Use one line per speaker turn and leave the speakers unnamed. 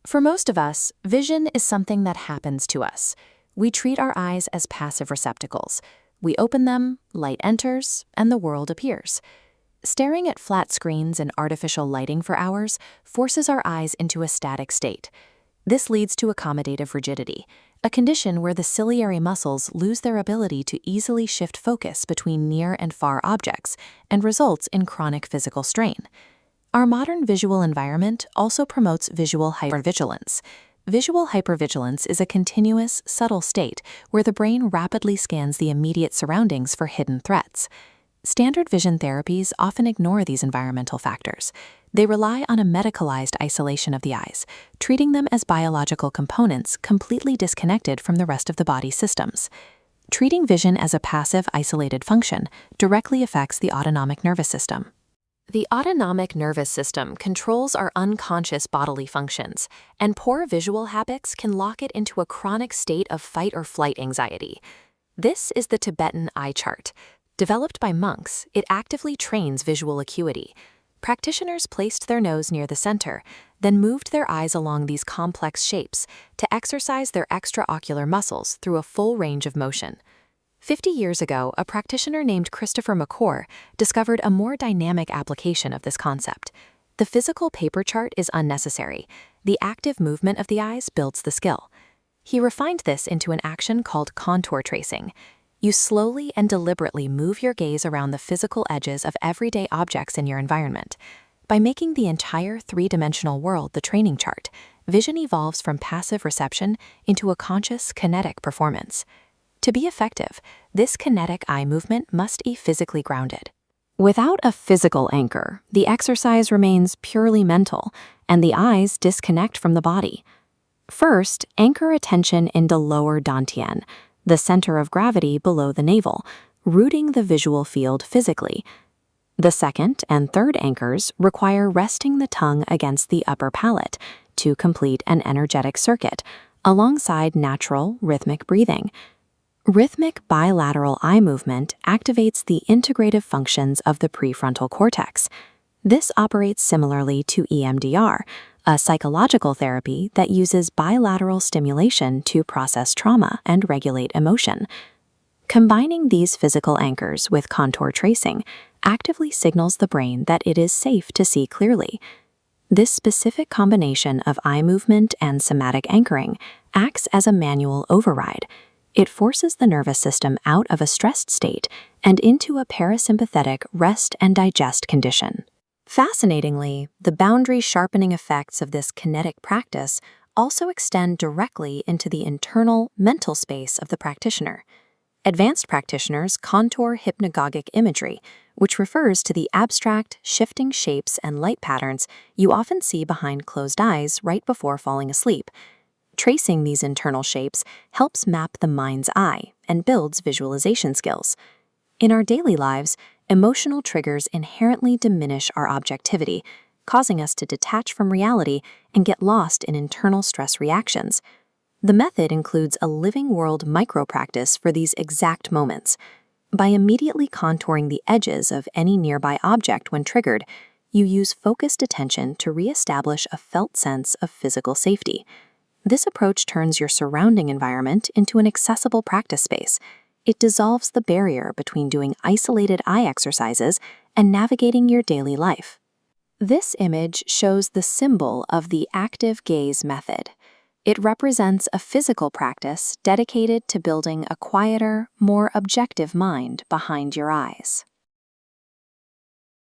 For most of us, vision is something that happens to us. We treat our eyes as passive receptacles. We open them, light enters, and the world appears. Staring at flat screens and artificial lighting for hours forces our eyes into a static state. This leads to accommodative rigidity, a condition where the ciliary muscles lose their ability to easily shift focus between near and far objects and results in chronic physical strain. Our modern visual environment also promotes visual hypervigilance. Visual hypervigilance is a continuous, subtle state where the brain rapidly scans the immediate surroundings for hidden threats. Standard vision therapies often ignore these environmental factors. They rely on a medicalized isolation of the eyes, treating them as biological components completely disconnected from the rest of the body's systems. Treating vision as a passive, isolated function directly affects the autonomic nervous system. The autonomic nervous system controls our unconscious bodily functions, and poor visual habits can lock it into a chronic state of fight or flight anxiety. This is the Tibetan eye chart. Developed by monks, it actively trains visual acuity. Practitioners placed their nose near the center, then moved their eyes along these complex shapes to exercise their extraocular muscles through a full range of motion. 50 years ago, a practitioner named Christopher McClure discovered a more dynamic application of this concept. The physical paper chart is unnecessary. The active movement of the eyes builds the skill. He refined this into an action called contour tracing. You slowly and deliberately move your gaze around the physical edges of everyday objects in your environment. By making the entire three-dimensional world the training chart, vision evolves from passive reception into a conscious, kinetic performance. To be effective, this kinetic eye movement must be physically grounded. Without a physical anchor, the exercise remains purely mental, and the eyes disconnect from the body. First, anchor attention into lower dantian, the center of gravity below the navel, rooting the visual field physically. The second and third anchors require resting the tongue against the upper palate to complete an energetic circuit, alongside natural, rhythmic breathing. Rhythmic bilateral eye movement activates the integrative functions of the prefrontal cortex. This operates similarly to EMDR, a psychological therapy that uses bilateral stimulation to process trauma and regulate emotion. Combining these physical anchors with contour tracing actively signals the brain that it is safe to see clearly. This specific combination of eye movement and somatic anchoring acts as a manual override. It forces the nervous system out of a stressed state and into a parasympathetic rest and digest condition. Fascinatingly, the boundary sharpening effects of this kinetic practice also extend directly into the internal mental space of the practitioner. Advanced practitioners contour hypnagogic imagery, which refers to the abstract, shifting shapes and light patterns you often see behind closed eyes right before falling asleep. Tracing these internal shapes helps map the mind's eye and builds visualization skills. In our daily lives, emotional triggers inherently diminish our objectivity, causing us to detach from reality and get lost in internal stress reactions. The method includes a living world micro-practice for these exact moments. By immediately contouring the edges of any nearby object when triggered, you use focused attention to reestablish a felt sense of physical safety. This approach turns your surrounding environment into an accessible practice space. It dissolves the barrier between doing isolated eye exercises and navigating your daily life. This image shows the symbol of the active gaze method. It represents a physical practice dedicated to building a quieter, more objective mind behind your eyes.